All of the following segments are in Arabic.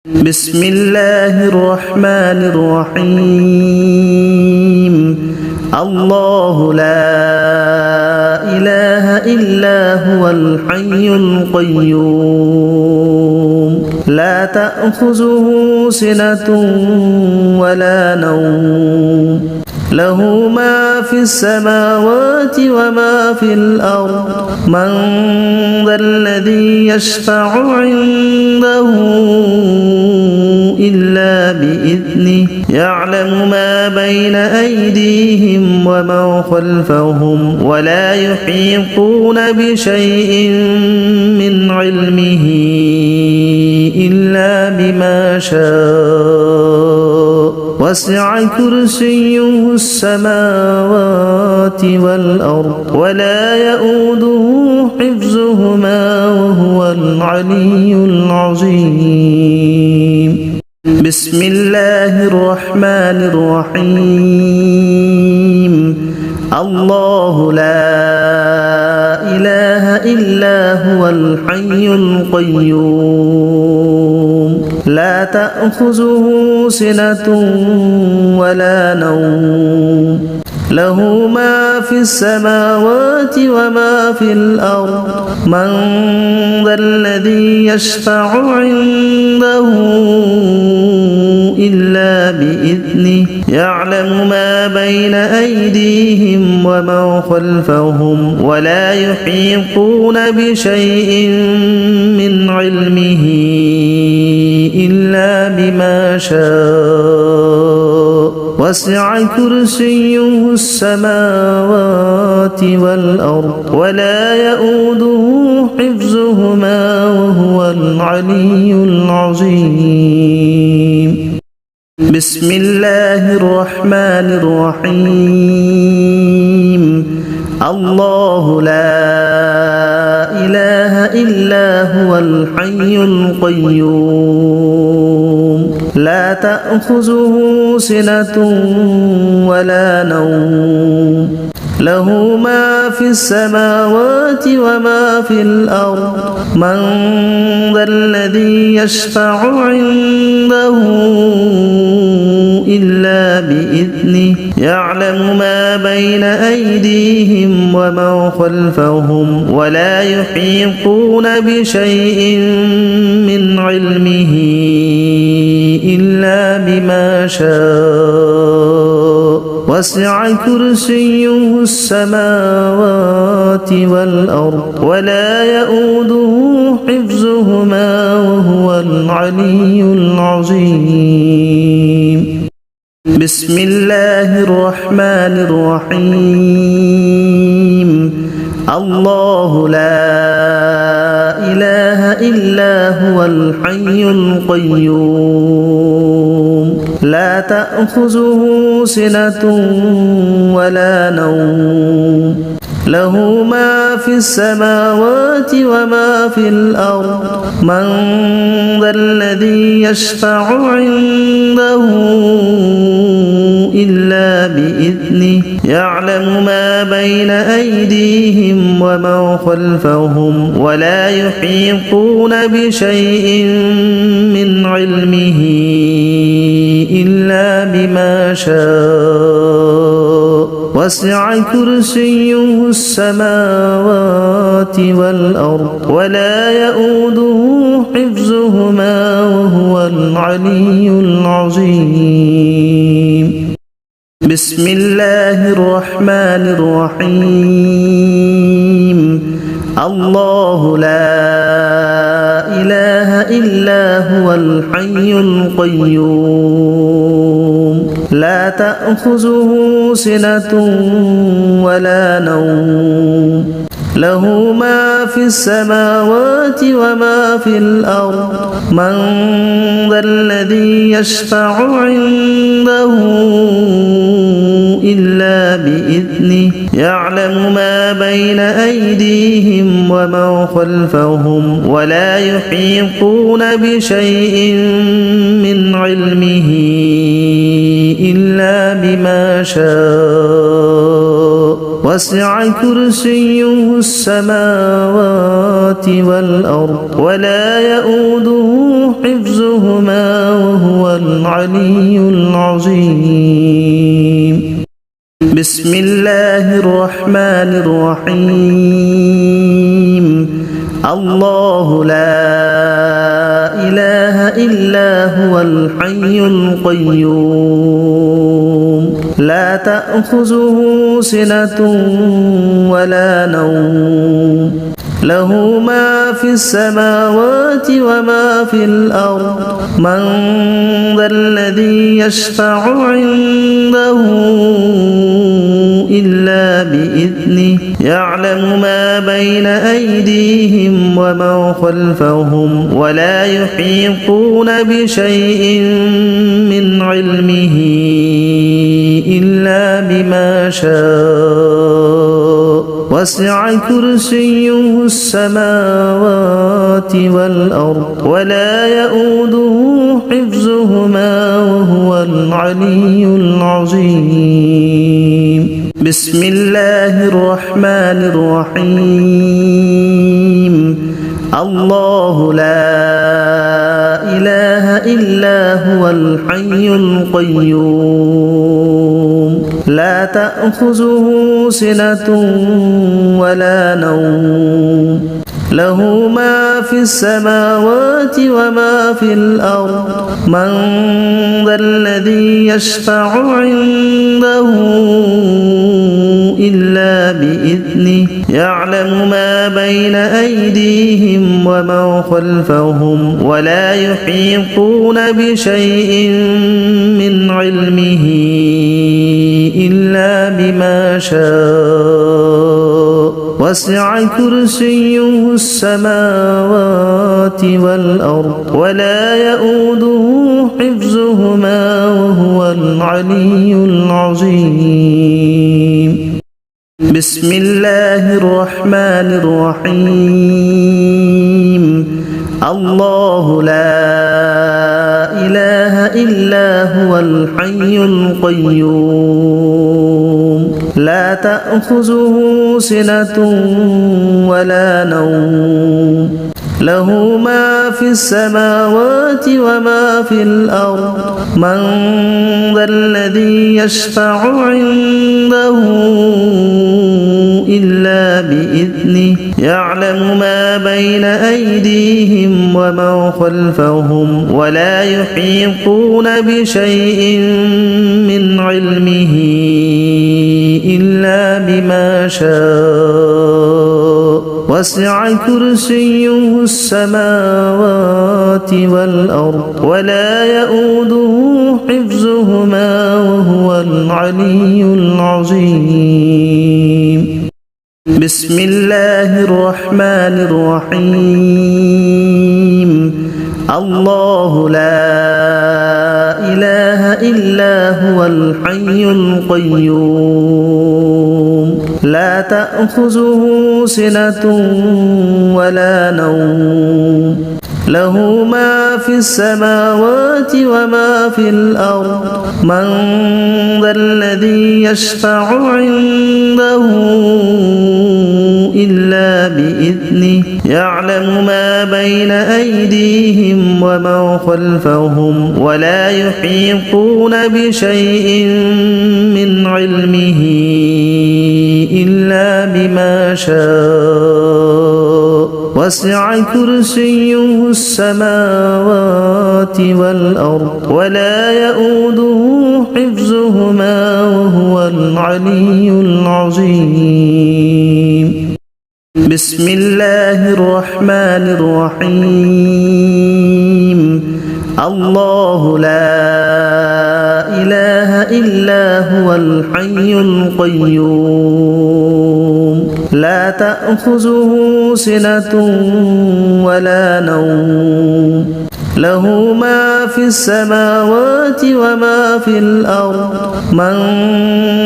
بسم الله الرحمن الرحيم الله لا إله إلا هو الحي القيوم لا تأخذه سنة ولا نوم له ما في السماوات وما في الأرض من ذا الذي يشفع عنده إلا بإذنه يعلم ما بين أيديهم وما خلفهم ولا يحيطون بشيء من علمه إلا بما شاء وسع كرسيه السماوات والأرض ولا يؤوده حفظهما وهو العلي العظيم بسم الله الرحمن الرحيم الله لا إله إلا هو الحي القيوم لا تأخذه سنة ولا نوم له ما في السماوات وما في الأرض من ذا الذي يشفع عنده إلا بإذنه يعلم ما بين أيديهم وما خلفهم ولا يحيطون بشيء من علمه إلا بما شاء وسع كرسيه السماوات والأرض ولا يؤوده حفظهما وهو العلي العظيم بسم الله الرحمن الرحيم الله لا إله إلا هو الحي القيوم لا تأخذه سنة ولا نوم له ما في السماوات وما في الأرض من ذا الذي يشفع عنده إلا بإذنه يعلم ما بين أيديهم وما خلفهم ولا يحيطون بشيء من علمه إلا بما شاء وسع كرسيه السماوات والأرض ولا يؤوده حفظهما وهو العلي العظيم بسم الله الرحمن الرحيم الله لا إله إلا هو الحي القيوم لا تأخذه سنة ولا نوم له ما في السماوات وما في الأرض من ذا الذي يشفع عنده إلا بإذنه يعلم ما بين أيديهم وما خلفهم ولا يحيطون بشيء من علمه إلا بما شاء وسع كرسيه السماوات والأرض ولا يؤوده حفظهما وهو العلي العظيم بسم الله الرحمن الرحيم الله لا إله إلا هو الحي القيوم لا تأخذه سنة ولا نوم له ما في السماوات وما في الأرض من ذا الذي يشفع عنده إلا بإذنه يعلم ما بين أيديهم وما خلفهم ولا يحيطون بشيء من علمه إلا بما شاء وسع كرسيه السماوات والأرض ولا يؤوده حفظهما وهو العلي العظيم. بسم الله الرحمن الرحيم. الله لا إله إلا هو الحي القيوم لا تأخذه سنة ولا نوم له ما في السماوات وما في الأرض من ذا الذي يشفع عنده إلا بإذنه يعلم ما بين أيديهم وما خلفهم ولا يحيطون بشيء من علمه إلا بما شاء وسع كرسيه السماوات والأرض ولا يؤوده حفظهما وهو العلي العظيم. بسم الله الرحمن الرحيم. الله لا إله إلا هو الحي القيوم لا تأخذه سنة ولا نوم له ما في السماوات وما في الأرض من ذا الذي يشفع عنده إلا بإذنه يعلم ما بين أيديهم وما خلفهم ولا يحيطون بشيء من علمه إلا بما شاء وسع كرسيه السماوات والأرض ولا يؤوده حفظهما وهو العلي العظيم. بسم الله الرحمن الرحيم. الله لا إله إلا هو الحي القيوم لا تأخذه سنة ولا نوم له ما في السماوات وما في الأرض من ذا الذي يشفع عنده إلا بإذنه يعلم ما بين أيديهم وما خلفهم ولا يحيطون بشيء من علمه إلا بما شاء وسع كرسيه السماوات والأرض ولا يؤوده حفظهما وهو العلي العظيم. بسم الله الرحمن الرحيم. الله لا إله إلا هو الحي القيوم لا تأخذه سنة ولا نوم له ما في السماوات وما في الأرض من ذا الذي يشفع عنده إلا بإذنه يعلم ما بين أيديهم وما خلفهم ولا يحيطون بشيء من علمه إلا بما شاء وسع كرسيه السماوات والأرض ولا يؤوده حفظهما وهو العلي العظيم. بسم الله الرحمن الرحيم. الله لا إله إلا هو الحي القيوم لا تأخذه سنة ولا نوم له ما في السماوات وما في الأرض من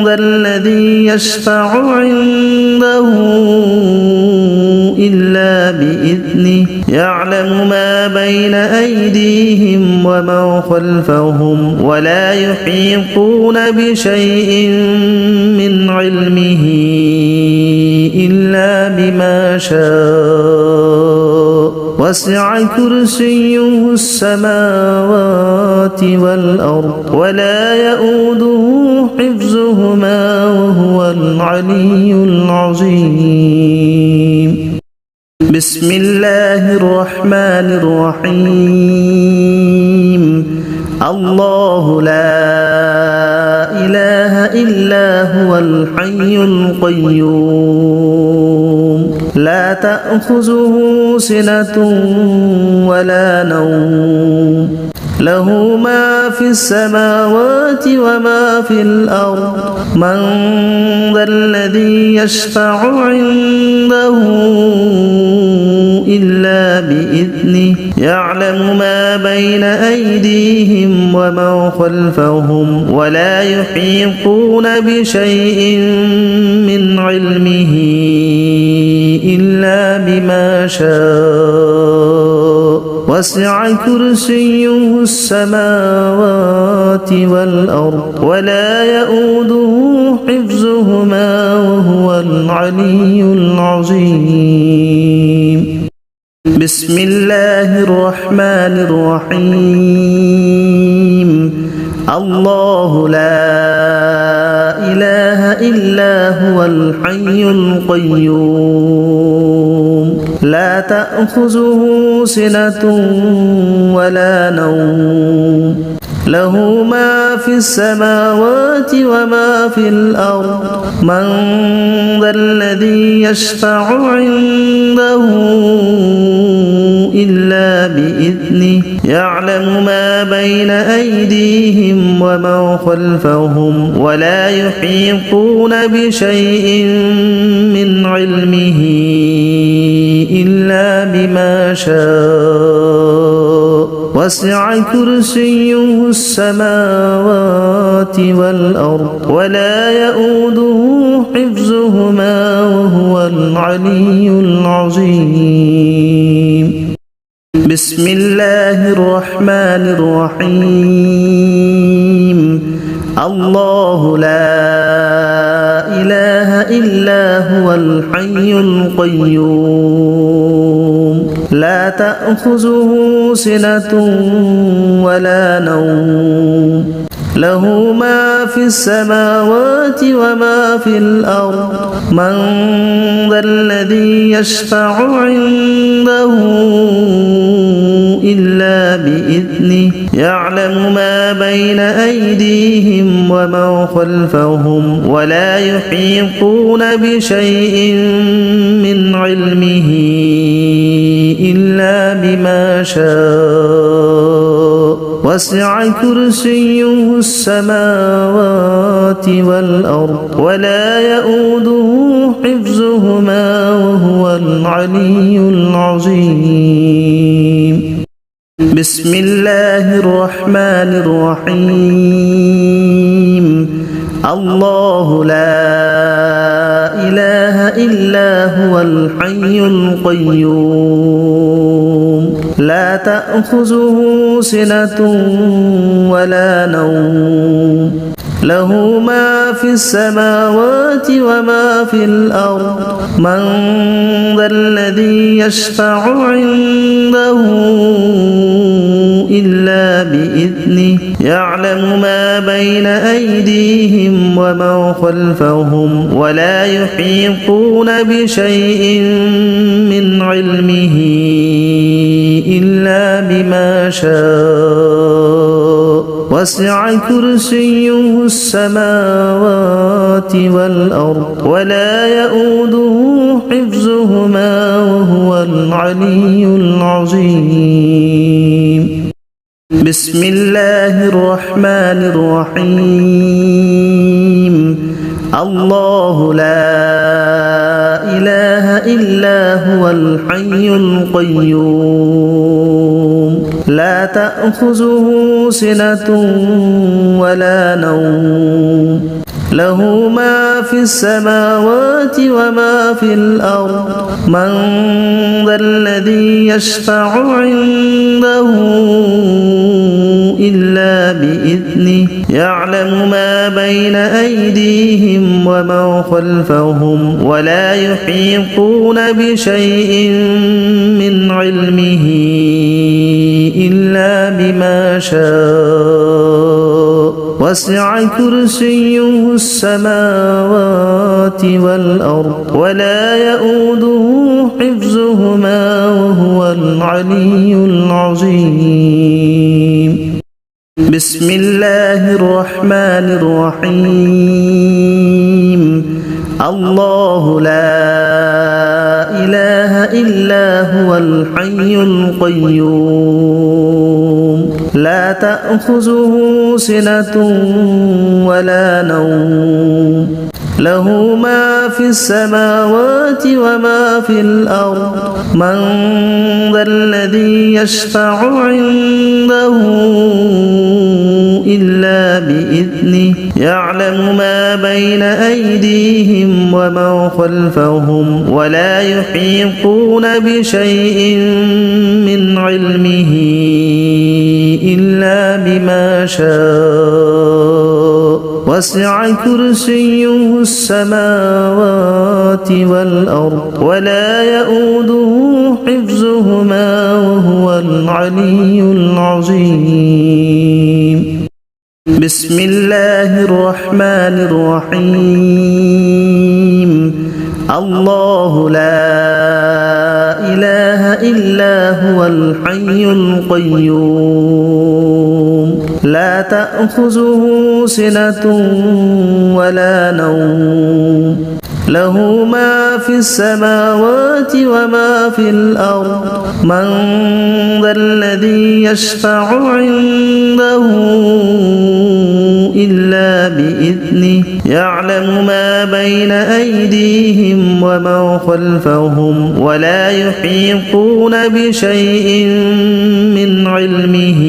ذا الذي يشفع عنده إلا بإذنه يعلم ما بين أيديهم وما خلفهم ولا يحيطون بشيء من علمه إلا بما شاء وسع كرسيه السماوات والأرض ولا يؤوده حفظهما وهو العلي العظيم. بسم الله الرحمن الرحيم. الله لا إله إلا هو الحي القيوم لا تأخذه سنة ولا نوم له ما في السماوات وما في الأرض من ذا الذي يشفع عنده إلا بإذنه يعلم ما بين أيديهم وما خلفهم ولا يحيطون بشيء من علمه إلا بما شاء وسع كرسيه السماوات والأرض ولا يؤوده حفظهما وهو العلي العظيم. بسم الله الرحمن الرحيم. الله لا إله إلا هو الحي القيوم لا تأخذه سنة ولا نوم له ما في السماوات وما في الأرض من ذا الذي يشفع عنده إلا بإذنه يعلم ما بين أيديهم وما خلفهم ولا يحيطون بشيء من علمه إلا بما شاء وسع كرسيه السماوات والأرض ولا يؤوده حفظهما وهو العلي العظيم. بسم الله الرحمن الرحيم. الله لا إله إلا هو الحي القيوم لا تأخذه سنة ولا نوم له ما في السماوات وما في الأرض من ذا الذي يشفع عنده إلا بإذنه يعلم ما بين أيديهم وما خلفهم ولا يحيطون بشيء من علمه إلا بما شاء وسع كرسيه السماوات والأرض ولا يؤوده حفظهما وهو العلي العظيم. بسم الله الرحمن الرحيم. الله لا إله إلا هو الحي القيوم لا تأخذه سنة ولا نوم له ما في السماوات وما في الأرض من ذا الذي يشفع عنده إلا بإذنه يعلم ما بين أيديهم وما خلفهم ولا يحيطون بشيء من علمه إلا بما شاء وسع كرسيه السماوات والأرض ولا يؤوده حفظهما وهو العلي العظيم. بسم الله الرحمن الرحيم. الله لا إله إلا هو الحي القيوم لا تأخذه سنة ولا نوم له ما في السماوات وما في الأرض من ذا الذي يشفع عنده إلا بإذنه بإذنه يعلم ما بين أيديهم وما خلفهم ولا يحيطون بشيء من علمه إلا بما شاء وسع كرسيه السماوات والأرض ولا يؤوده حفظهما وهو العلي العظيم. بسم الله الرحمن الرحيم. الله لا إله إلا هو الحي القيوم لا تأخذه سنة ولا نوم له ما في السماوات وما في الأرض من ذا الذي يشفع عنده إلا بإذنه يعلم ما بين أيديهم وما خلفهم ولا يحيطون بشيء من علمه إلا بما شاء وسع كرسيه السماوات والأرض ولا يؤوده حفظهما وهو العلي العظيم. بسم الله الرحمن الرحيم. الله لا إله إلا هو الحي القيوم لا تأخذه سنة ولا نوم له ما في السماوات وما في الأرض من ذا الذي يشفع عنده إلا بإذنه يعلم ما بين أيديهم وما خلفهم ولا يحيطون بشيء من علمه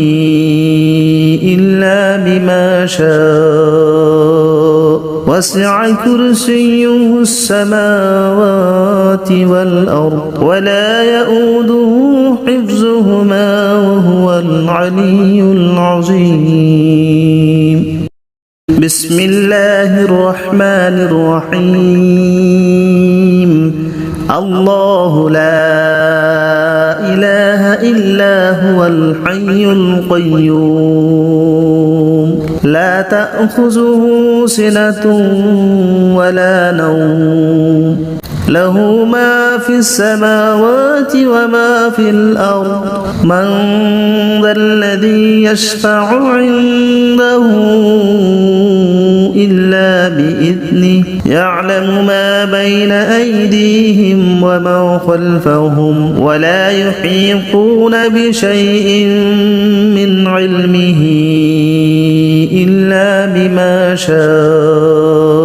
إلا بما شاء وسع كرسيه السماوات والأرض ولا يؤوده حفظهما وهو العلي العظيم. بسم الله الرحمن الرحيم. الله لا إله إلا هو الحي القيوم لا تأخذه سنة ولا نوم له ما في السماوات وما في الأرض من ذا الذي يشفع عنده إلا بإذنه يعلم ما بين أيديهم وما خلفهم ولا يحيطون بشيء من علمه إلا بما شاء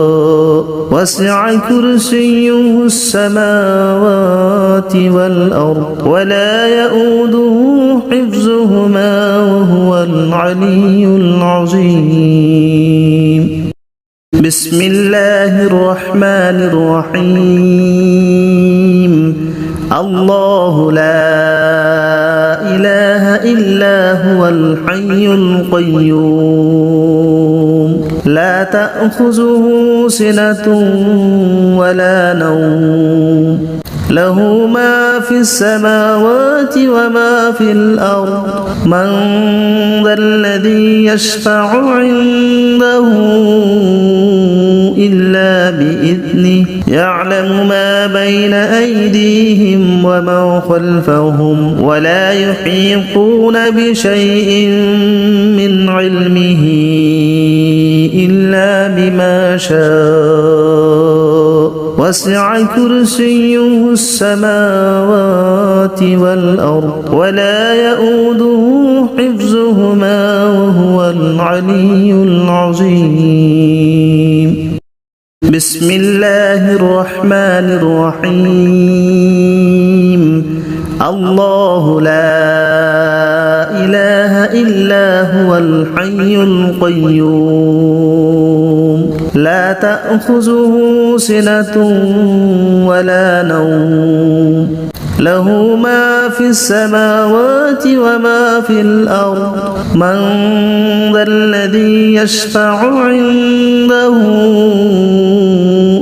وسع كرسيه السماوات والأرض ولا يؤوده حفظهما وهو العلي العظيم. بسم الله الرحمن الرحيم. الله لا إله إلا هو الحي القيوم لا تأخذه سنة ولا نوم له ما في السماوات وما في الأرض من ذا الذي يشفع عنده إلا بإذنه يعلم ما بين أيديهم وما خلفهم ولا يحيطون بشيء من علمه إلا بما شاء وسع كرسيه السماوات والأرض ولا يؤوده حفظهما وهو العلي العظيم. بسم الله الرحمن الرحيم. الله لا إله إلا هو الحي القيوم لا تأخذه سنة ولا نوم له ما في السماوات وما في الأرض من ذا الذي يشفع عنده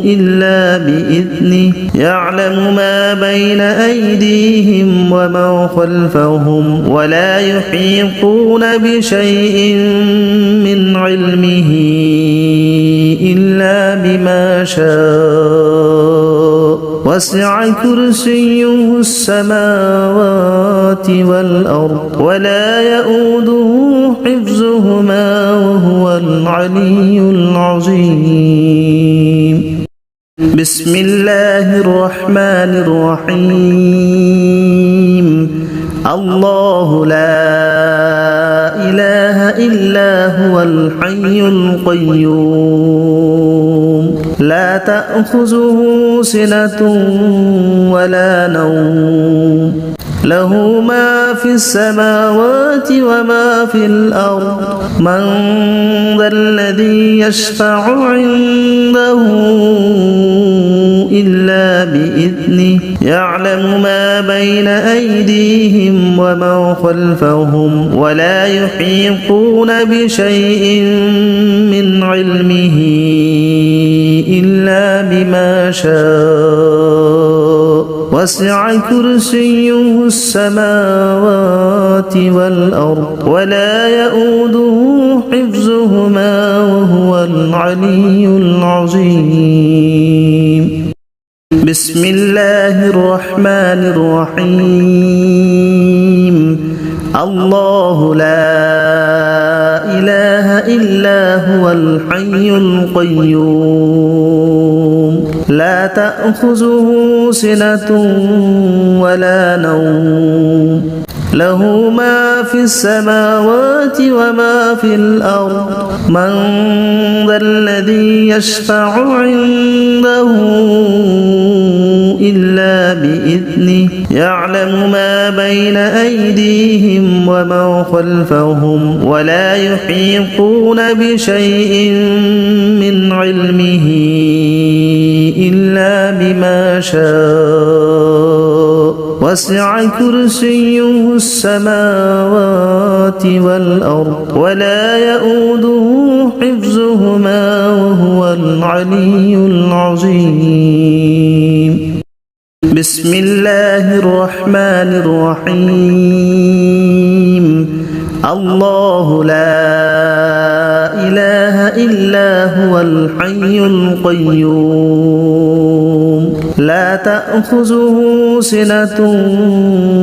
إلا بإذنه يعلم ما بين أيديهم وما خلفهم ولا يحيطون بشيء من علمه إلا بما شاء وسع كرسيه السماوات والأرض ولا يؤوده حفظهما وهو العلي العظيم بسم الله الرحمن الرحيم الله لا إله إلا هو الحي القيوم لا تأخذه سنة ولا نوم له ما في السماوات وما في الأرض من ذا الذي يشفع عنده إلا بإذنه يعلم ما بين أيديهم وما خلفهم ولا يحيطون بشيء من علمه إلا بما شاء وسع كرسيه السماوات والأرض ولا يؤوده حفظهما وهو العلي العظيم بسم الله الرحمن الرحيم الله لا إله إلا هو الحي القيوم لا تأخذه سنة ولا نوم له ما في السماوات وما في الأرض من ذا الذي يشفع عنده إلا بإذنه يعلم ما بين أيديهم وما خلفهم ولا يحيطون بشيء من علمه إلا بما شاء وسع كرسيه السماوات والأرض ولا يؤوده حفظهما وهو العلي العظيم بسم الله الرحمن الرحيم الله لا إله إلا هو الحي القيوم لا تأخذه سنة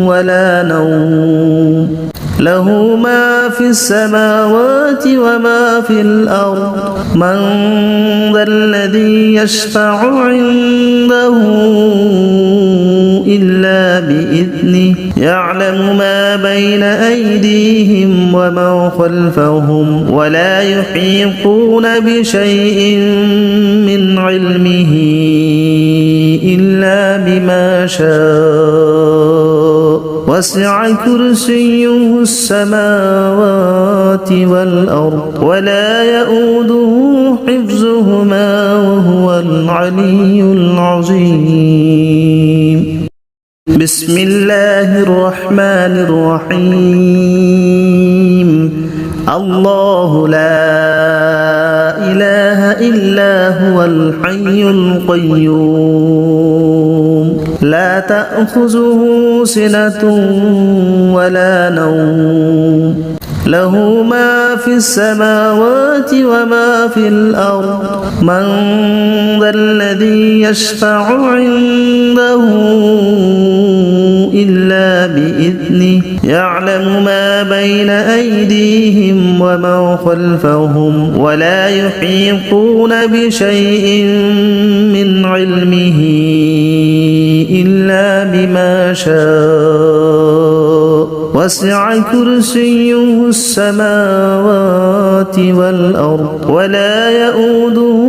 ولا نوم له ما في السماوات وما في الأرض من ذا الذي يشفع عنده إلا بإذنه يعلم ما بين أيديهم وما خلفهم ولا يحيطون بشيء من علمه إلا بما شاء وسع كرسيه السماوات والأرض ولا يؤوده حفظهما وهو العلي العظيم بسم الله الرحمن الرحيم الله لا إله إلا هو الحي القيوم لا تأخذه سنة ولا نوم له ما في السماوات وما في الأرض من ذا الذي يشفع عنده إلا بإذنه يعلم ما بين أيديهم وما خلفهم ولا يحيطون بشيء من علمه إلا بما شاء وسع كرسيه السماوات والأرض ولا يؤوده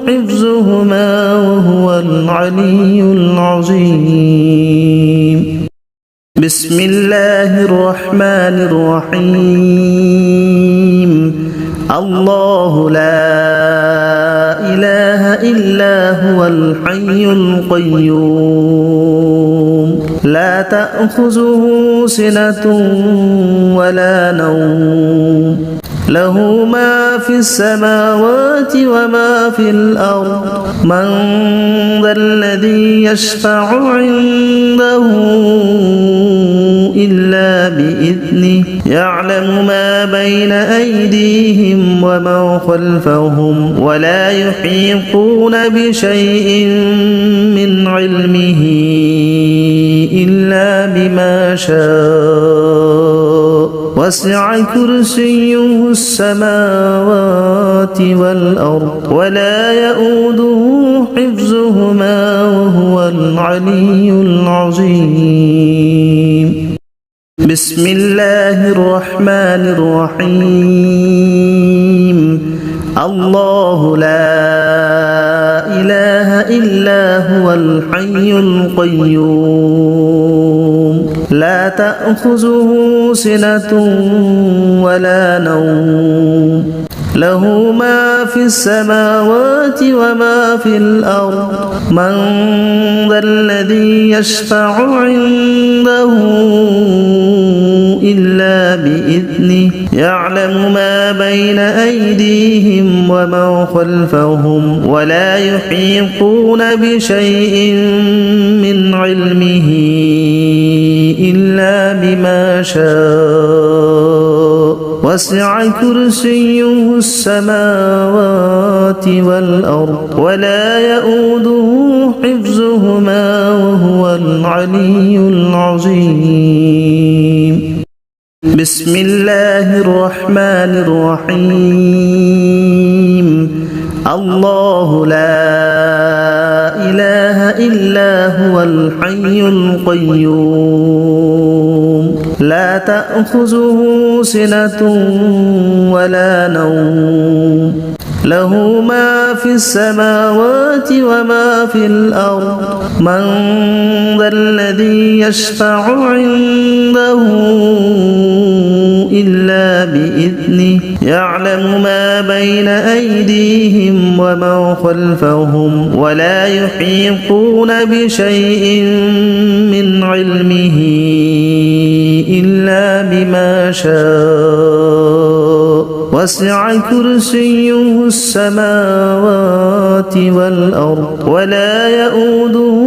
حفظهما وهو العلي العظيم بسم الله الرحمن الرحيم الله لا إله إلا هو الحي القيوم لا تأخذه سنة ولا نوم له ما في السماوات وما في الأرض من ذا الذي يشفع عنده إلا بإذنه يعلم ما بين أيديهم وما خلفهم ولا يحيطون بشيء من علمه إلا بما شاء وسع كرسيه السماوات والأرض ولا يؤوده حفظهما وهو العلي العظيم بسم الله الرحمن الرحيم الله لا إله إلا هو الحي القيوم لا تأخذه سنة ولا نوم له ما في السماوات وما في الأرض من ذا الذي يشفع عنده إلا بإذنه يعلم ما بين أيديهم وما خلفهم ولا يحيطون بشيء من علمه إلا بما شاء وسع كرسيه السماوات والأرض ولا يؤوده حفظهما وهو العلي العظيم بسم الله الرحمن الرحيم الله لا إله إلا هو الحي القيوم لا تأخذه سنة ولا نوم له ما في السماوات وما في الأرض من ذا الذي يشفع عنده إلا بإذنه يعلم ما بين أيديهم وما خلفهم ولا يحيطون بشيء من علمه إلا بما شاء وسع كرسيه السماوات والأرض ولا يؤوده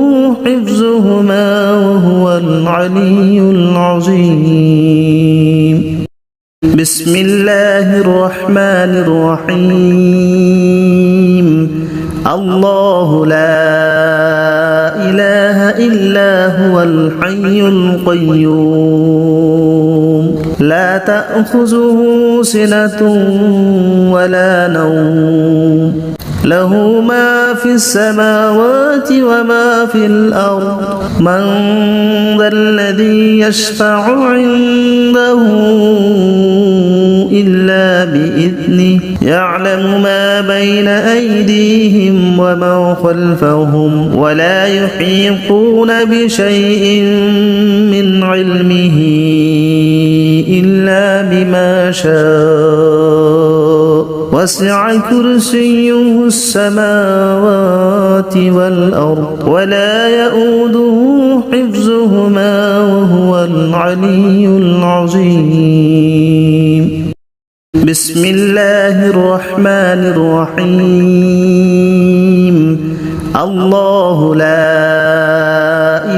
حفظهما وهو العلي العظيم بسم الله الرحمن الرحيم الله لا إله إلا هو الحي القيوم لا تأخذه سنة ولا نوم له ما في السماوات وما في الأرض من ذا الذي يشفع عنده إلا بإذنه يعلم ما بين أيديهم وما خلفهم ولا يحيطون بشيء من علمه إلا بما شاء وسع كرسيه السماوات والأرض ولا يؤوده حفظهما وهو العلي العظيم بسم الله الرحمن الرحيم الله لا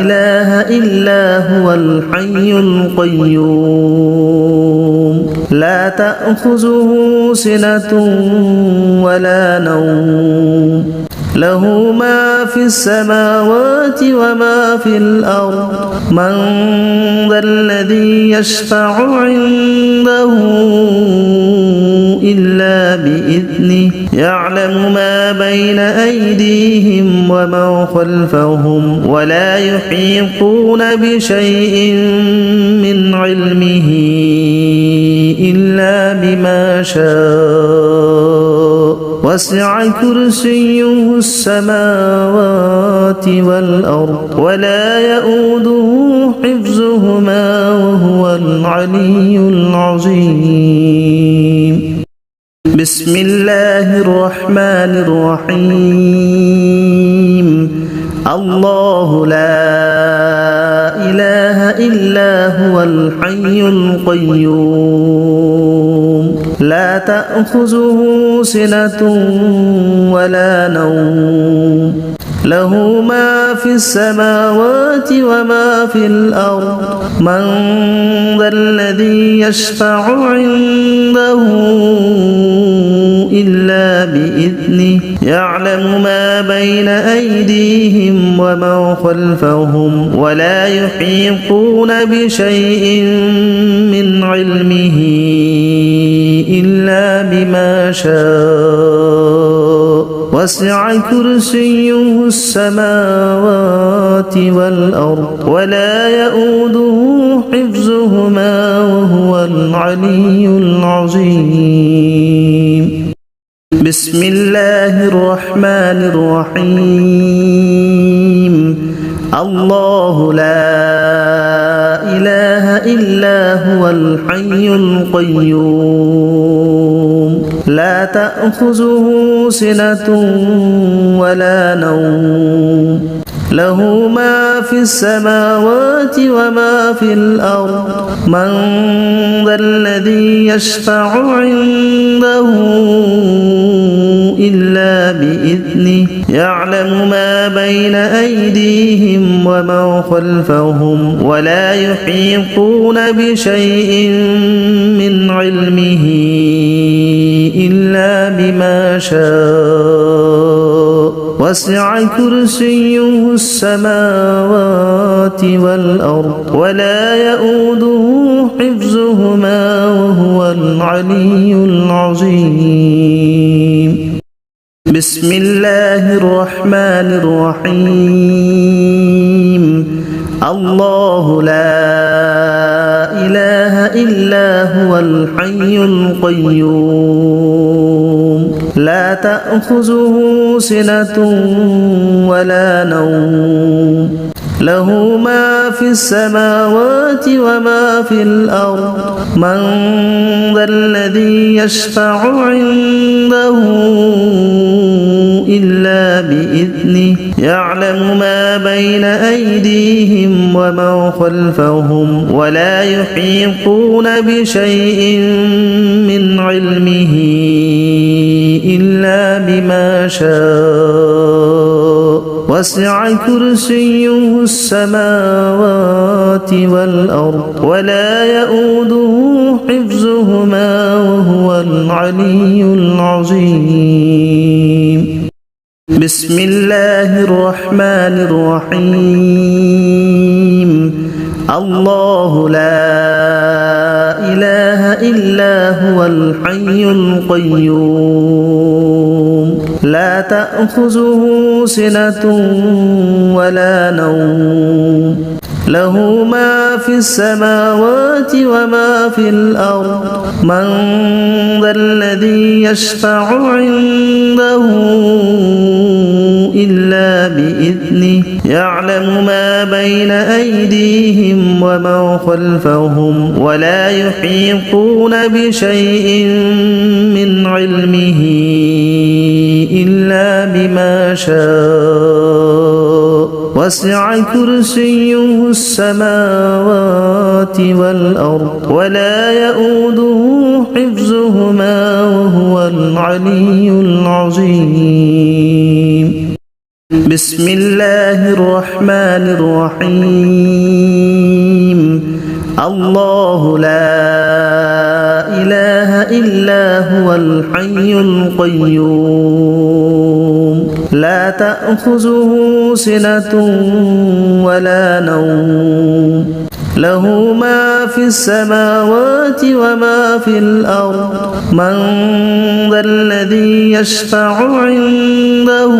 إله إلا هو الحي القيوم لا تأخذه سنة ولا نوم له ما في السماوات وما في الأرض من ذا الذي يشفع عنده إلا بإذنه يعلم ما بين أيديهم وما خلفهم ولا يحيطون بشيء من علمه إلا بما شاء وسع كرسيه السماوات والأرض ولا يؤوده حفظهما وهو العلي العظيم بسم الله الرحمن الرحيم الله لا إله إلا هو الحي القيوم لا تأخذه سنة ولا نوم له ما في السماوات وما في الأرض من ذا الذي يشفع عنده إلا بإذنه يعلم ما بين أيديهم وما خلفهم ولا يحيطون بشيء من علمه إلا بما شاء وسع كرسيه السماوات والأرض ولا يؤوده حفظهما وهو العلي العظيم بسم الله الرحمن الرحيم الله لا إله إلا هو الحي القيوم لا تأخذه سنة ولا نوم له ما في السماوات وما في الأرض من ذا الذي يشفع عنده إلا بإذنه يعلم ما بين أيديهم وما خلفهم ولا يحيطون بشيء من علمه إلا بما شاء وسع كرسيه السماوات والأرض ولا يؤوده حفظهما وهو العلي العظيم بسم الله الرحمن الرحيم الله لا إله إلا هو الحي القيوم لا تأخذه سنة ولا نوم له ما في السماوات وما في الأرض من ذا الذي يشفع عنده إلا بإذنه يعلم ما بين أيديهم وما خلفهم ولا يحيطون بشيء من علمه إلا بما شاء وسع كرسيه السماوات والأرض ولا يؤوده حفظهما وهو العلي العظيم بسم الله الرحمن الرحيم الله لا إله إلا هو الحي القيوم لا تأخذه سنة ولا نوم له ما في السماوات وما في الأرض من ذا الذي يشفع عنده إلا بإذنه يعلم ما بين أيديهم وما خلفهم ولا يحيطون بشيء من علمه إلا بما شاء وسع كرسيه السماوات والأرض ولا يؤوده حفظهما وهو العلي العظيم بسم الله الرحمن الرحيم الله لا إله إلا هو الحي القيوم لا تأخذه سنة ولا نوم له ما في السماوات وما في الأرض من ذا الذي يشفع عنده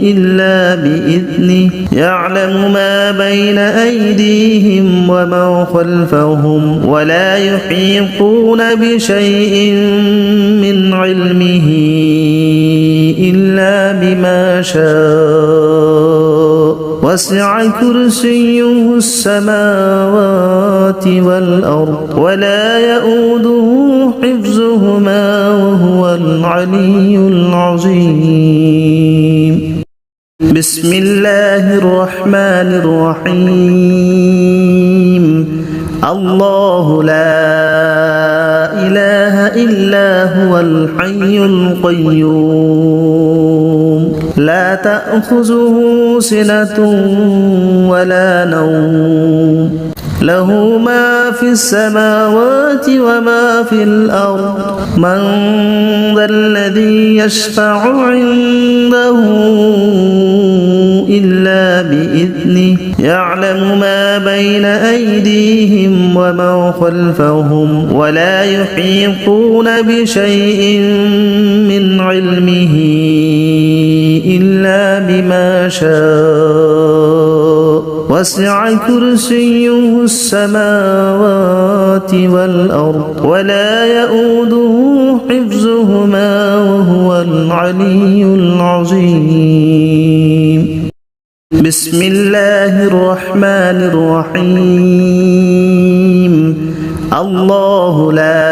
إلا بإذنه يعلم ما بين أيديهم وما خلفهم ولا يحيطون بشيء من علمه إلا بما شاء وسع كرسيه السماوات والأرض ولا يؤوده حفظهما وهو العلي العظيم بسم الله الرحمن الرحيم الله لا إله إلا هو الحي القيوم لا تأخذه سنة ولا نوم له ما في السماوات وما في الأرض من ذا الذي يشفع عنده إلا بإذنه يعلم ما بين أيديهم وما خلفهم ولا يحيطون بشيء من علمه إلا بما شاء وسع كرسيه السماوات والأرض ولا يؤوده حفظهما وهو العلي العظيم بسم الله الرحمن الرحيم الله لا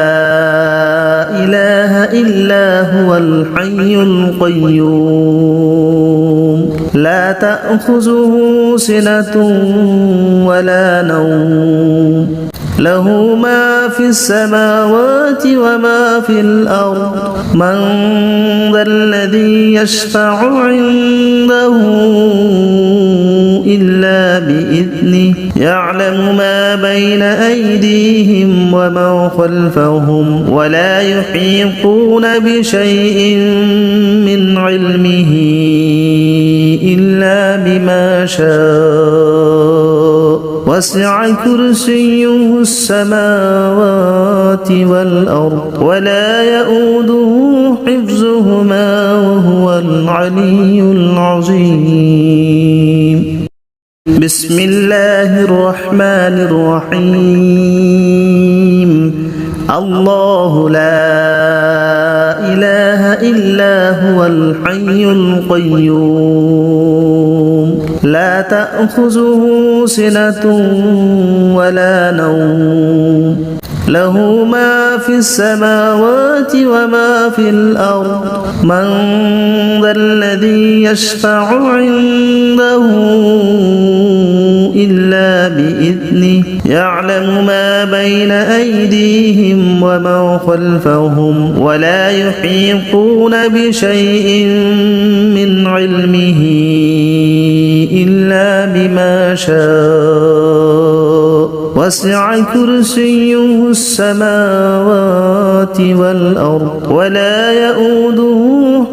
إله إلا هو الحي القيوم لا تأخذه سنة ولا نوم له ما في السماوات وما في الأرض من ذا الذي يشفع عنده إلا بإذنه يعلم ما بين أيديهم وما خلفهم ولا يحيطون بشيء من علمه إلا بما شاء وسع كرسيه السماوات والأرض ولا يؤوده حفظهما وهو العلي العظيم بسم الله الرحمن الرحيم الله لا إله إلا هو الحي القيوم لا تأخذه سنة ولا نوم له ما في السماوات وما في الأرض من ذا الذي يشفع عنده إلا بإذنه يعلم ما بين أيديهم وما خلفهم ولا يحيطون بشيء من علمه إلا بما شاء وسع كرسيه السماوات والأرض ولا يؤوده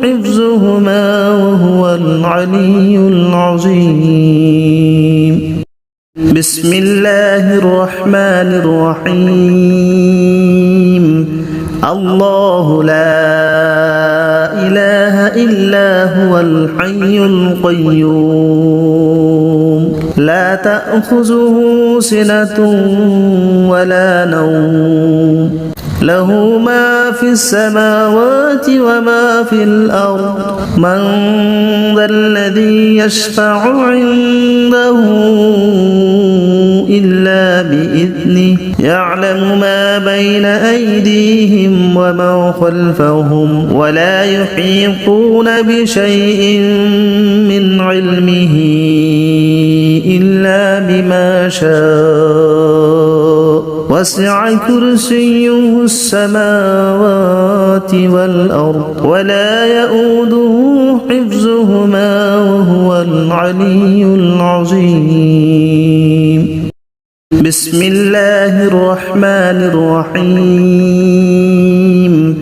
حفظهما وهو العلي العظيم بسم الله الرحمن الرحيم الله لا إله إلا هو الحي القيوم لا تأخذه سنة ولا نوم له ما في السماوات وما في الأرض من ذا الذي يشفع عنده إلا بإذنه يعلم ما بين أيديهم وما خلفهم ولا يحيطون بشيء من علمه إلا بما شاء وسع كرسيه السماوات والأرض ولا يؤوده حفظهما وهو العلي العظيم بسم الله الرحمن الرحيم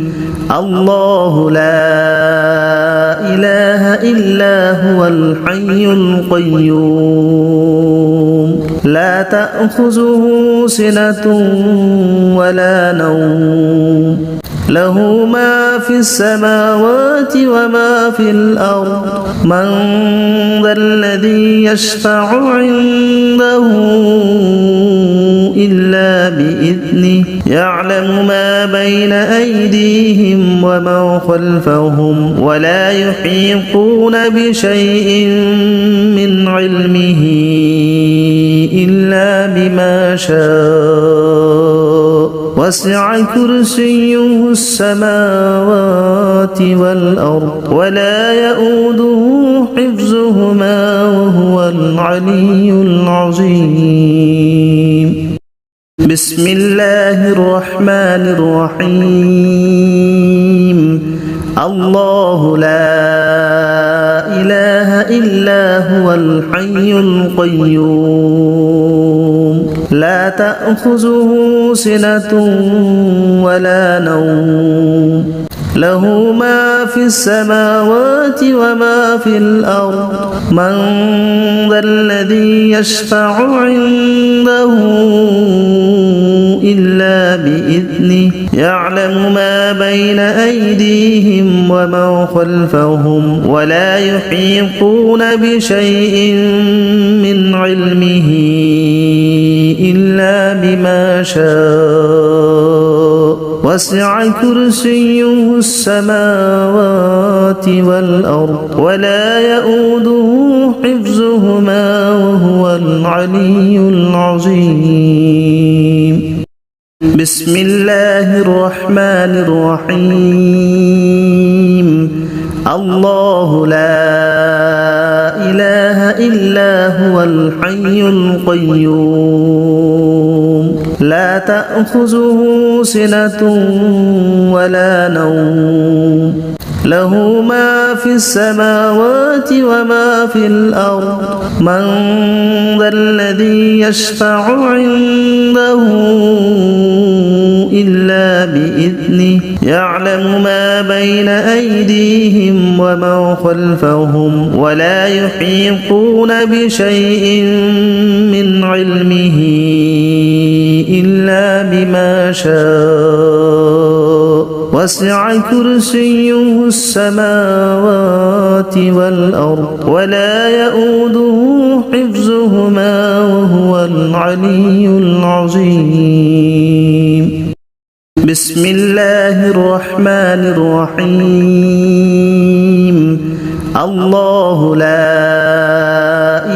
الله لا إله إلا هو الحي القيوم لا تأخذه سنة ولا نوم له ما في السماوات وما في الأرض من ذا الذي يشفع عنده إلا بإذنه يعلم ما بين أيديهم وما خلفهم ولا يحيطون بشيء من علمه إلا بما شاء وسع كرسيه السماوات والأرض ولا يؤوده حفظهما وهو العلي العظيم بسم الله الرحمن الرحيم الله لا إله إلا هو الحي القيوم لا تأخذه سنة ولا نوم له ما في السماوات وما في الأرض من ذا الذي يشفع عنده إلا بإذنه يعلم ما بين أيديهم وما خلفهم ولا يحيطون بشيء من علمه إلا بما شاء وسع كرسيه السماوات والأرض ولا يؤوده حفظهما وهو العلي العظيم بسم الله الرحمن الرحيم الله لا إله إلا هو الحي القيوم لا تأخذه سنة ولا نوم له ما في السماوات وما في الأرض من ذا الذي يشفع عنده إلا بإذنه يعلم ما بين أيديهم وما خلفهم ولا يحيطون بشيء من علمه إلا بما شاء وسع كرسيه السماوات والأرض ولا يؤوده حفظهما وهو العلي العظيم بسم الله الرحمن الرحيم الله لا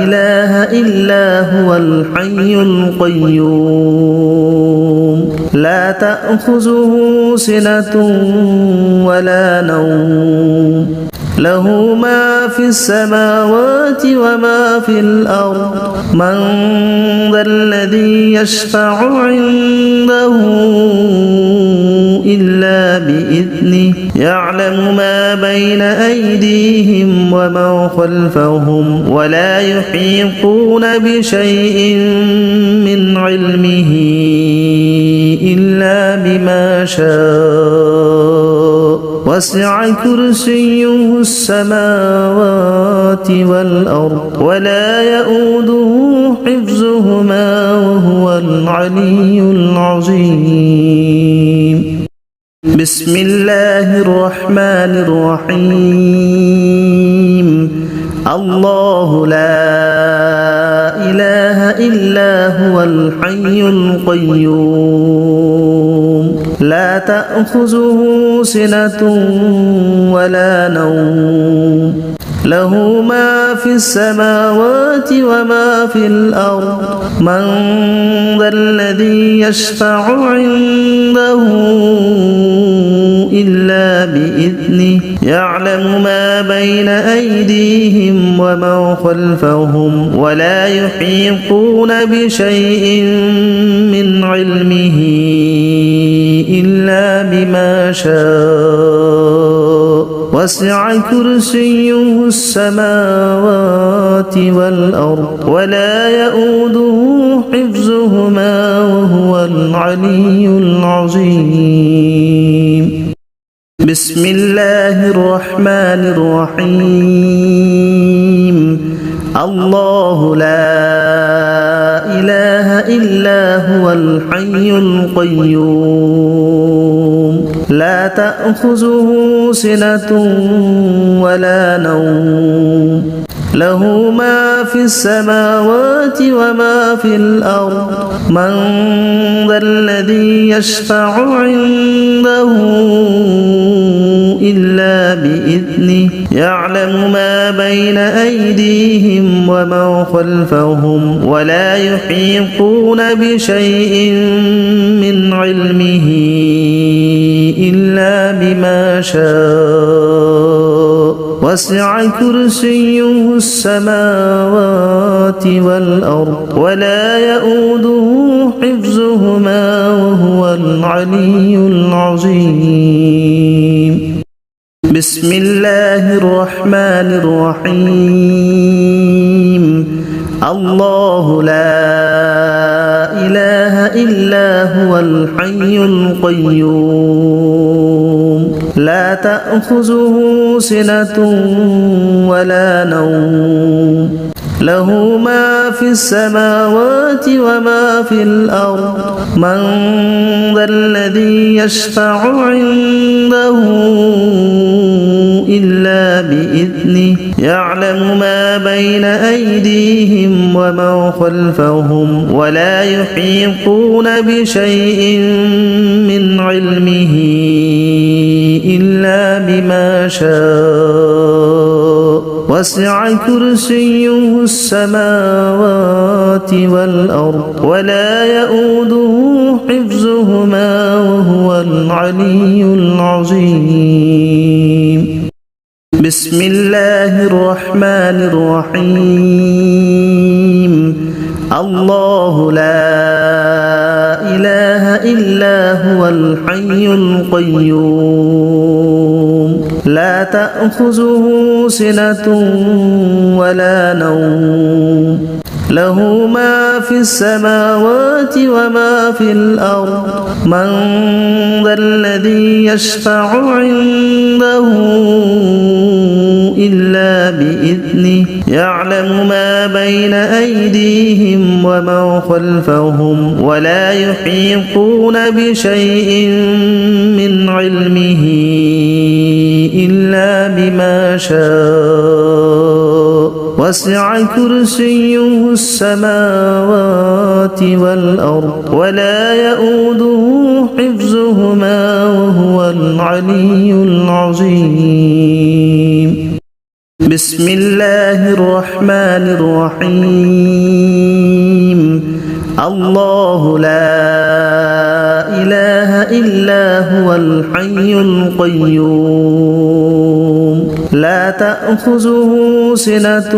إله إلا هو الحي القيوم لا تأخذه سنة ولا نوم له ما في السماوات وما في الأرض من ذا الذي يشفع عنده إلا بإذنه يعلم ما بين أيديهم وما خلفهم ولا يحيطون بشيء من علمه إلا بما شاء وسع كرسيه السماوات والأرض ولا يؤوده حفظهما وهو العلي العظيم بسم الله الرحمن الرحيم الله لا إله إلا هو الحي القيوم لا تأخذه سنة ولا نوم له ما في السماوات وما في الأرض من ذا الذي يشفع عنده إلا بإذنه يعلم ما بين أيديهم وما خلفهم ولا يحيطون بشيء من علمه إلا بما شاء وسع كرسيه السماوات والأرض ولا يؤوده حفظهما وهو العلي العظيم بسم الله الرحمن الرحيم الله لا إله إلا هو الحي القيوم لا تأخذه سنة ولا نوم له ما في السماوات وما في الأرض من ذا الذي يشفع عنده إلا بإذنه يعلم ما بين أيديهم ومن خلفهم ولا يحيطون بشيء من علمه إلا بما شاء وسع كرسيه السماوات والأرض ولا يؤوده حفظهما وهو العلي العظيم. بسم الله الرحمن الرحيم. الله لا إله إلا هو الحي القيوم لا تأخذه سنة ولا نوم له ما في السماوات وما في الأرض من ذا الذي يشفع عنده إلا بإذنه يعلم ما بين أيديهم ومن خلفهم ولا يحيطون بشيء من علمه إلا بما شاء وسع كرسيه السماوات والأرض ولا يؤوده حفظهما وهو العلي العظيم. بسم الله الرحمن الرحيم. الله لا إله إلا هو الحي القيوم لا تأخذه سنة ولا نوم له ما في السماوات وما في الأرض من ذا الذي يشفع عنده إلا بإذنه يعلم ما بين أيديهم ومن خلفهم ولا يحيطون بشيء من علمه إلا بما شاء وسع كرسيه السماوات والأرض ولا يؤوده حفظهما وهو العلي العظيم. بسم الله الرحمن الرحيم. الله لا إله إلا هو الحي القيوم لا تأخذه سنة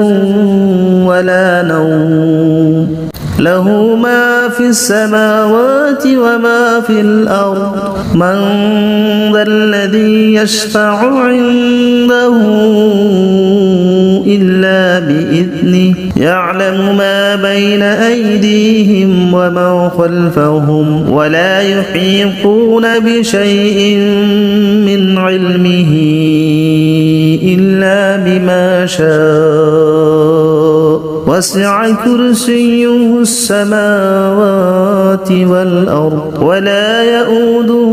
ولا نوم له ما في السماوات وما في الأرض من ذا الذي يشفع عنده إلا بإذنه يعلم ما بين أيديهم ومن خلفهم ولا يحيطون بشيء من علمه إلا بما شاء وسع كرسيه السماوات والأرض ولا يؤوده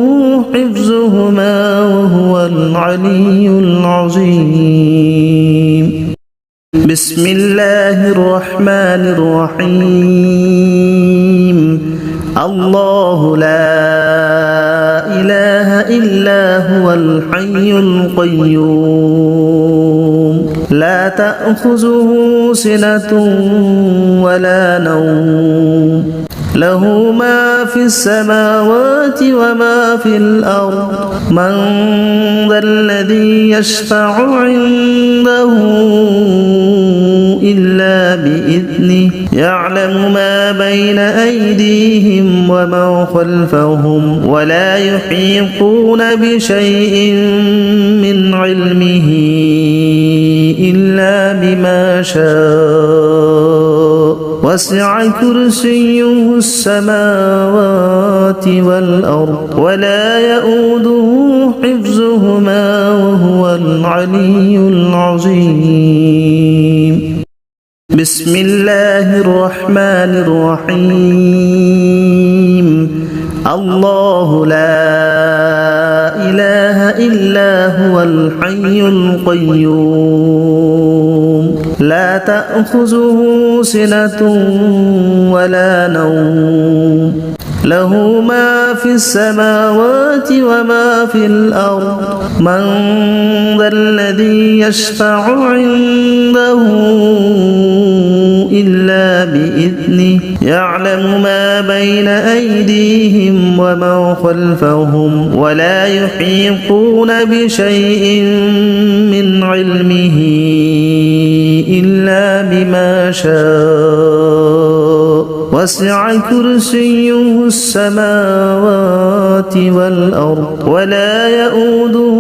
حفظهما وهو العلي العظيم. بسم الله الرحمن الرحيم. الله لا إله إلا هو الحي القيوم لا تأخذه سنة ولا نوم له ما في السماوات وما في الأرض من ذا الذي يشفع عنده إلا بإذنه يعلم ما بين أيديهم ومن خلفهم ولا يحيطون بشيء من علمه إلا بما شاء وسع كرسيه السماوات والأرض ولا يؤوده حفظهما وهو العلي العظيم. بسم الله الرحمن الرحيم. الله لا إله إلا هو الحي القيوم لا تأخذه سنة ولا نوم له ما في السماوات وما في الأرض من ذا الذي يشفع عنده إلا بإذنه يعلم ما بين أيديهم وما خلفهم ولا يحيطون بشيء من علمه إلا بما شاء وسع كرسيه السماوات والأرض ولا يؤوده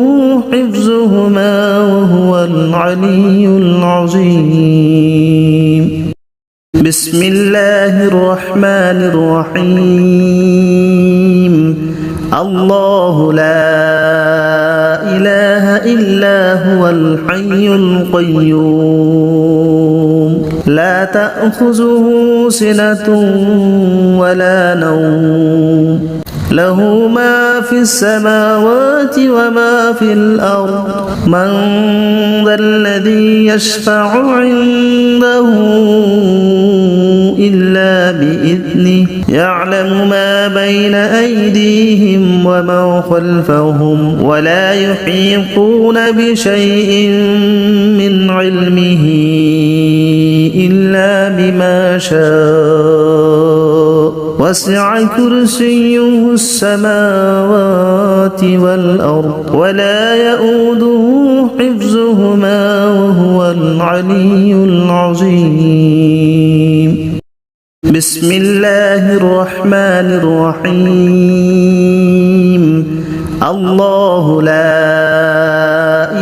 حفظهما وهو العلي العظيم بسم الله الرحمن الرحيم الله لا إله إلا هو الحي القيوم لا تأخذه سنة ولا نوم له ما في السماوات وما في الأرض من ذا الذي يشفع عنده إلا بإذنه يعلم ما بين أيديهم وما خلفهم ولا يحيطون بشيء من علمه إلا بما شاء وسع كرسيه السماوات والأرض ولا يؤوده حفظهما وهو العلي العظيم بسم الله الرحمن الرحيم الله لا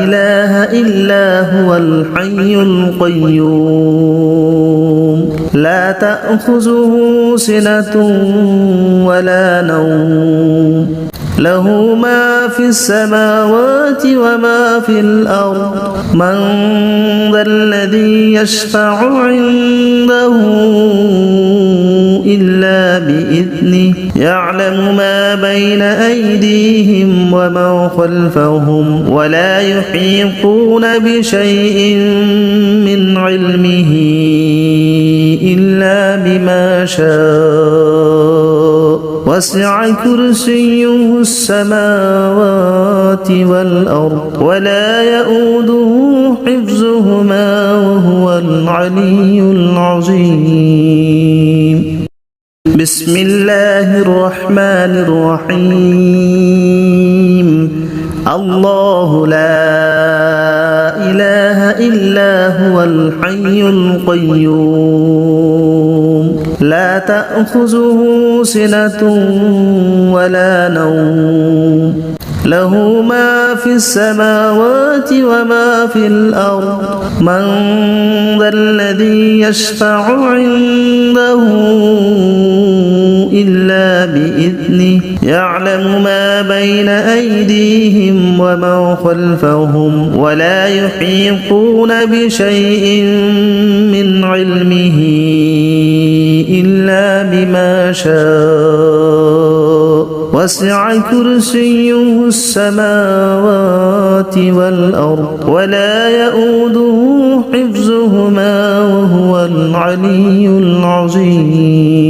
إله إلا هو الحي القيوم لا تأخذه سنة ولا نوم له ما في السماوات وما في الأرض من ذا الذي يشفع عنده إلا بإذنه يعلم ما بين أيديهم وما خلفهم ولا يحيطون بشيء من علمه إلا بما شاء وسع كرسيه السماوات والأرض ولا يؤوده حفظهما وهو العلي العظيم بسم الله الرحمن الرحيم الله لا إله إلا هو الحي القيوم لا تأخذه سنة ولا نوم له ما في السماوات وما في الأرض من ذا الذي يشفع عنده إلا بإذنه يعلم ما بين أيديهم وما خلفهم ولا يحيطون بشيء من علمه إلا بما شاء وسع كرسيه السماوات والأرض ولا يؤوده حفظهما وهو العلي العظيم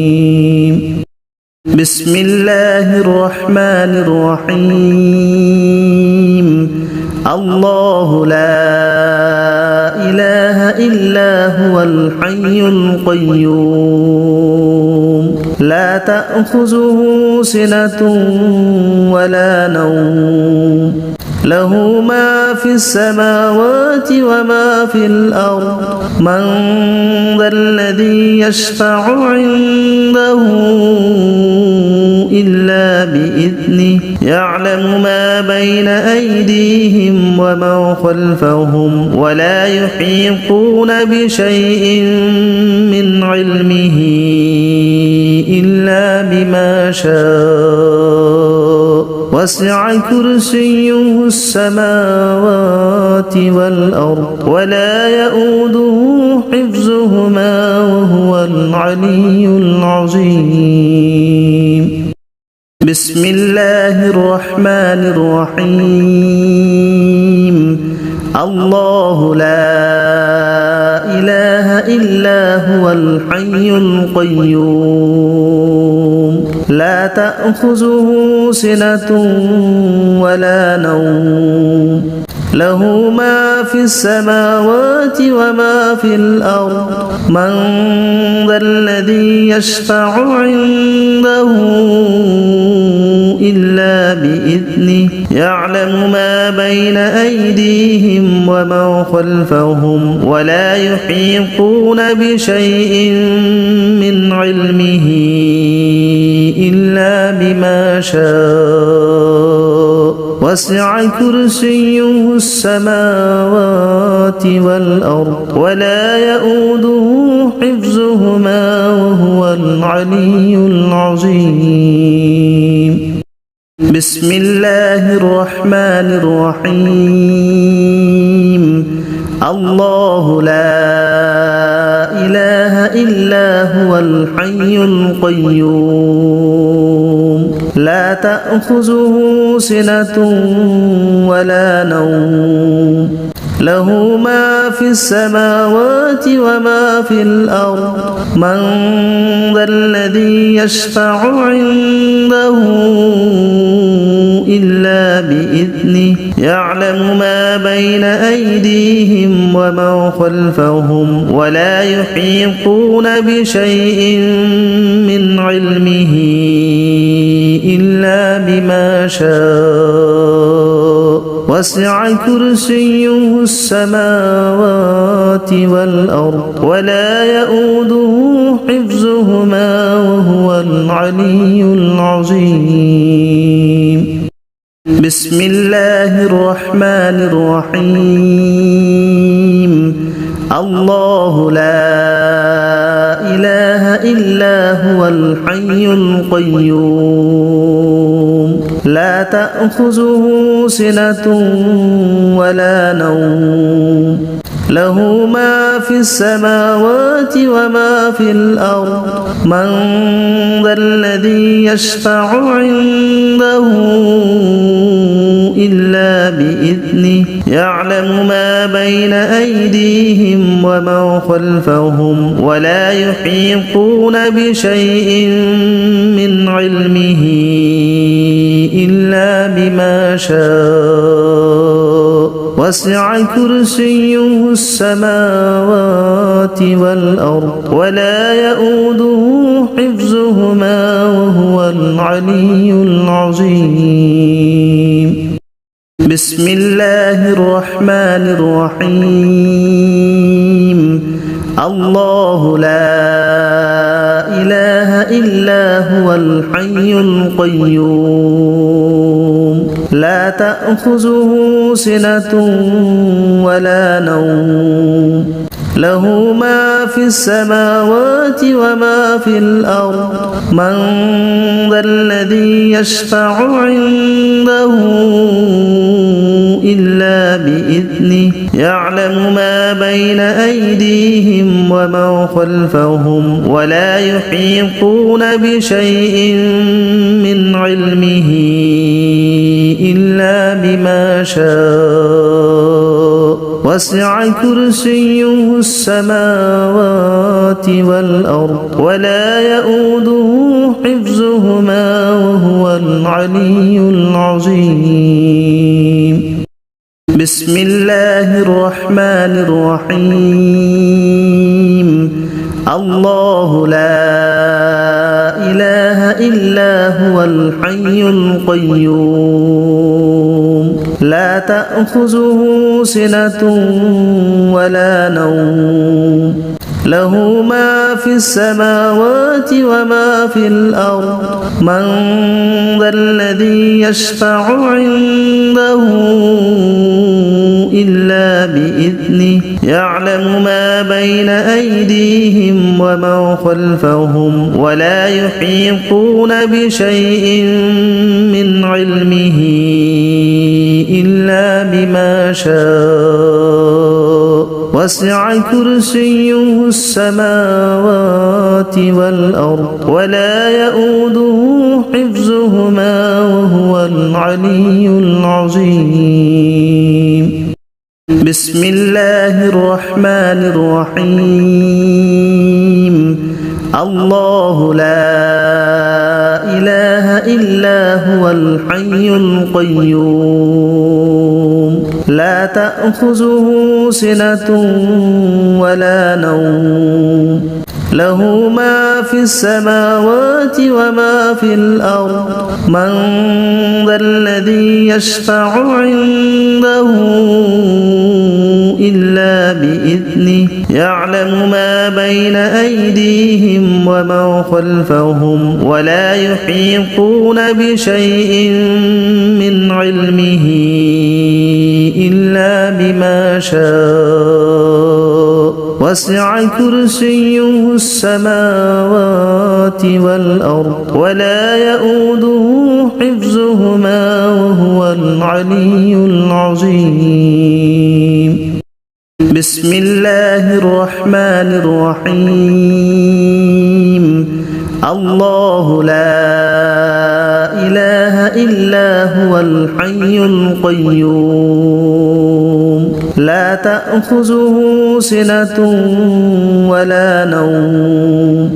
بسم الله الرحمن الرحيم الله لا إله إلا هو الحي القيوم لا تأخذه سنة ولا نوم له ما في السماوات وما في الأرض من ذا الذي يشفع عنده إلا بإذنه يعلم ما بين أيديهم وما خلفهم ولا يحيطون بشيء من علمه إلا بما شاء وسع كرسيه السماوات والأرض ولا يؤوده حفظهما وهو العلي العظيم بسم الله الرحمن الرحيم الله لا إله إلا هو الحي القيوم لا تأخذه سنة ولا نوم له ما في السماوات وما في الأرض من ذا الذي يشفع عنده إلا بإذنه يعلم ما بين أيديهم وما خلفهم ولا يحيطون بشيء من علمه إلا بما شاء وسع كرسيه السماوات والأرض ولا يؤوده حفظهما وهو العلي العظيم بسم الله الرحمن الرحيم الله لا إله إلا هو الحي القيوم لا تأخذه سنة ولا نوم له ما في السماوات وما في الأرض من ذا الذي يشفع عنده إلا بإذنه يعلم ما بين أيديهم وما خلفهم ولا يحيطون بشيء من علمه إلا بما شاء وسع كرسيه السماوات والأرض ولا يؤوده حفظهما وهو العلي العظيم بسم الله الرحمن الرحيم الله لا إله إلا هو الحي القيوم لا تأخذه سنة ولا نوم له ما في السماوات وما في الأرض من ذا الذي يشفع عنده إلا بإذنه يعلم ما بين أيديهم وما خلفهم ولا يحيطون بشيء من علمه إلا بما شاء وسع كرسيه السماوات والأرض ولا يؤوده حفظهما وهو العلي العظيم بسم الله الرحمن الرحيم الله لا إله إلا هو الحي القيوم لا تأخذه سنة ولا نوم له ما في السماوات وما في الأرض من ذا الذي يشفع عنده إلا بإذنه يعلم ما بين أيديهم وما خلفهم ولا يحيطون بشيء من علمه إلا بما شاء وسع كرسيه السماوات والأرض ولا يؤوده حفظهما وهو العلي العظيم بسم الله الرحمن الرحيم الله لا إله إلا هو الحي القيوم لا تأخذه سنة ولا نوم له ما في السماوات وما في الأرض من ذا الذي يشفع عنده إلا بإذنه يعلم ما بين أيديهم وما خلفهم ولا يحيطون بشيء من علمه إلا بما شاء وسع كرسيه السماوات والأرض ولا يؤوده حفظهما وهو العلي العظيم بسم الله الرحمن الرحيم الله لا إلا هو الحي القيوم لا تأخذه سنة ولا نوم له ما في السماوات وما في الأرض من ذا الذي يشفع عنده إلا بإذنه يعلم ما بين أيديهم وما خلفهم ولا يحيطون بشيء من علمه إلا بما شاء وسع كرسيه السماوات والأرض ولا يؤوده حفظهما وهو العلي العظيم بسم الله الرحمن الرحيم الله لا إله إلا هو الحي القيوم لا تأخذه سنة ولا نوم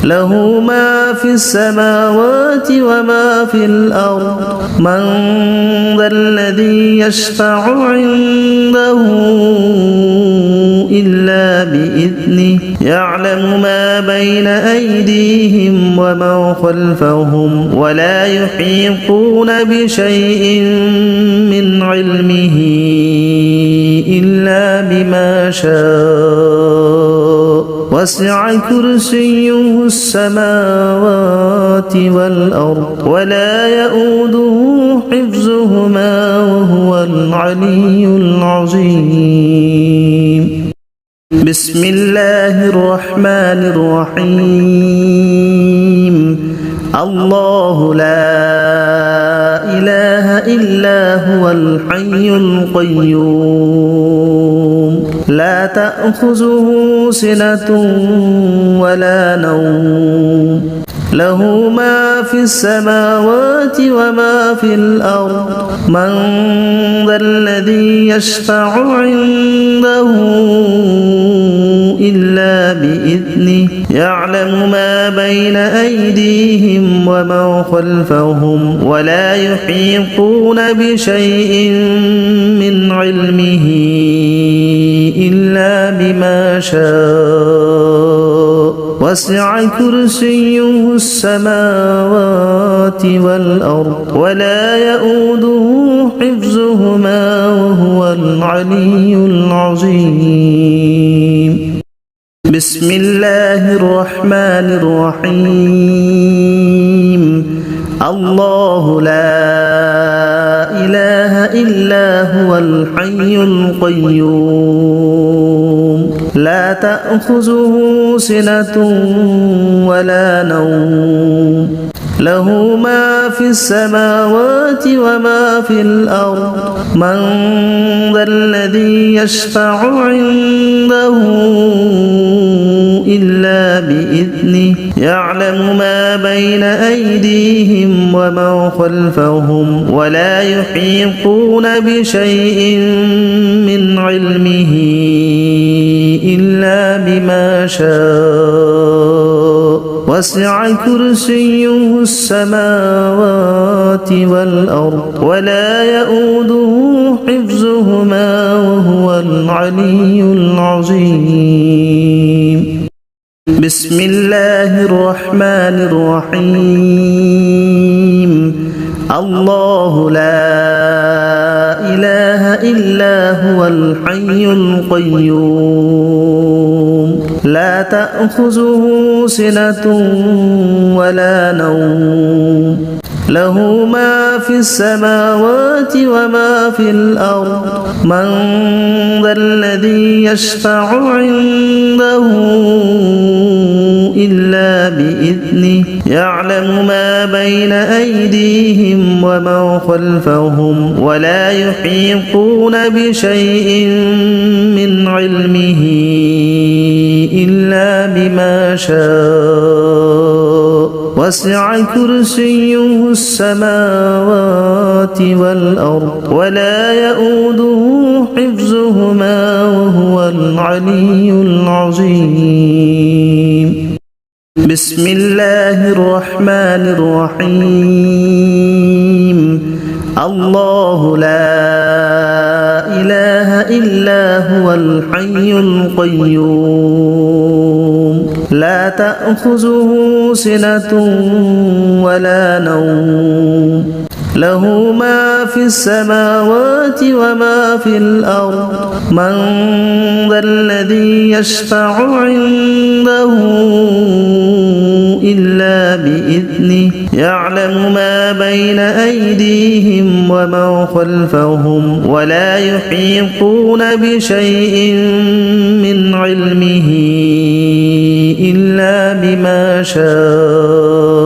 له ما في السماوات وما في الأرض من ذا الذي يشفع عنده إلا بإذنه يعلم ما بين أيديهم وما خلفهم ولا يحيطون بشيء من علمه إلا بما شاء وسع كرسيه السماوات والأرض ولا يؤوده حفظهما وهو العلي العظيم بسم الله الرحمن الرحيم الله لا إله إلا هو الحي القيوم لا تأخذه سنة ولا نوم له ما في السماوات وما في الأرض من ذا الذي يشفع عنده إلا بإذنه يعلم ما بين أيديهم وما خلفهم ولا يحيطون بشيء من علمه إلا بما شاء وسع كرسيه السماوات والأرض ولا يؤوده حفظهما وهو العلي العظيم بسم الله الرحمن الرحيم الله لا إله إلا هو الحي القيوم لا تأخذه سنة ولا نوم له ما في السماوات وما في الأرض من ذا الذي يشفع عنده إلا بإذنه يعلم ما بين أيديهم وما خلفهم ولا يحيطون بشيء من علمه إلا بما شاء وسع كرسيه السماوات والأرض ولا يؤوده حفظهما وهو العلي العظيم بسم الله الرحمن الرحيم الله لا إله إلا هو الحي القيوم لا تأخذه سنة ولا نوم له ما في السماوات وما في الأرض من ذا الذي يشفع عنده إلا بإذنه يعلم ما بين أيديهم وما خلفهم ولا يحيطون بشيء من علمه إلا بما شاء وسع كرسيه السماوات والأرض ولا يؤوده حفظهما وهو العلي العظيم بسم الله الرحمن الرحيم الله لا إله إلا هو الحي القيوم لا تأخذه سنة ولا نوم له ما في السماوات وما في الأرض من ذا الذي يشفع عنده إلا بإذنه يعلم ما بين أيديهم وما خلفهم ولا يحيطون بشيء من علمه إلا بما شاء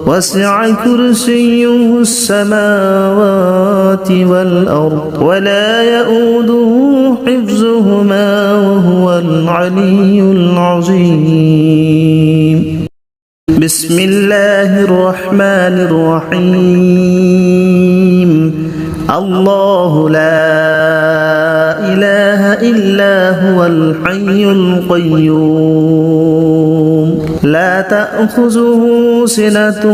وسع كرسيه السماوات والأرض ولا يؤوده حفظهما وهو العلي العظيم بسم الله الرحمن الرحيم الله لا إله إلا هو الحي القيوم لا تأخذه سنة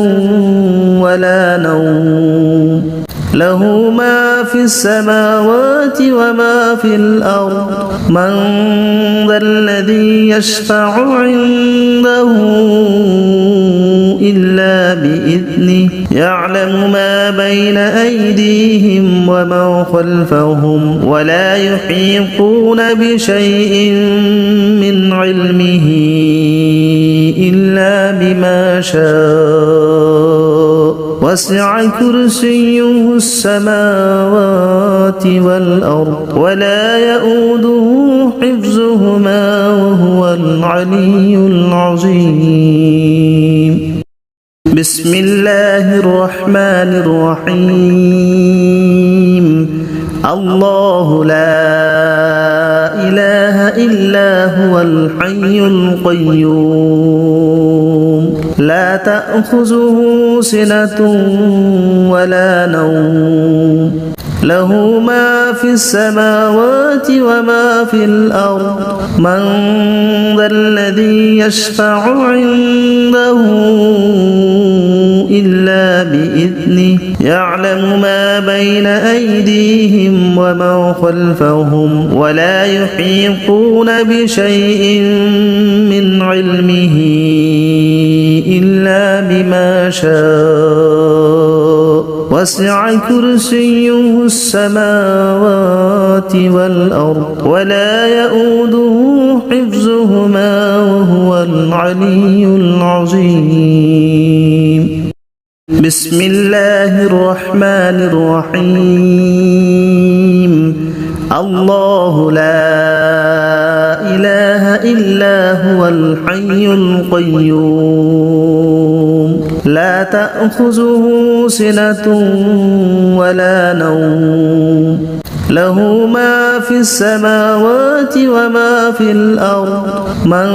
ولا نوم له ما في السماوات وما في الأرض من ذا الذي يشفع عنده إلا بإذنه يعلم ما بين أيديهم وما خلفهم ولا يحيطون بشيء من علمه إلا بما شاء وسع كرسيه السماوات والأرض ولا يؤوده حفظهما وهو العلي العظيم بسم الله الرحمن الرحيم الله لا إله إلا هو الحي القيوم لا تأخذه سنة ولا نوم له ما في السماوات وما في الأرض من ذا الذي يشفع عنده إلا بإذنه يعلم ما بين أيديهم وما خلفهم ولا يحيطون بشيء من علمه إلا بما شاء وسع كرسيه السماوات والأرض ولا يؤوده حفظهما وهو العلي العظيم بسم الله الرحمن الرحيم الله لا إله إلا هو الحي القيوم لا تأخذه سنة ولا نوم له ما في السماوات وما في الأرض من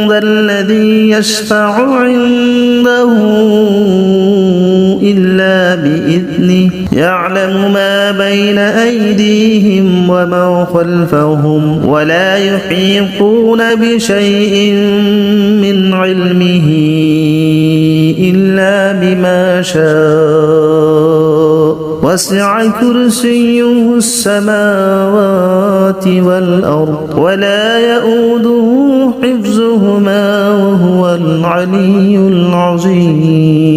ذا الذي يشفع عنده إلا بإذنه يعلم ما بين أيديهم وما خلفهم ولا يحيطون بشيء من علمه إلا بما شاء وسع كرسيه السماوات والأرض ولا يؤوده حفظهما وهو العلي العظيم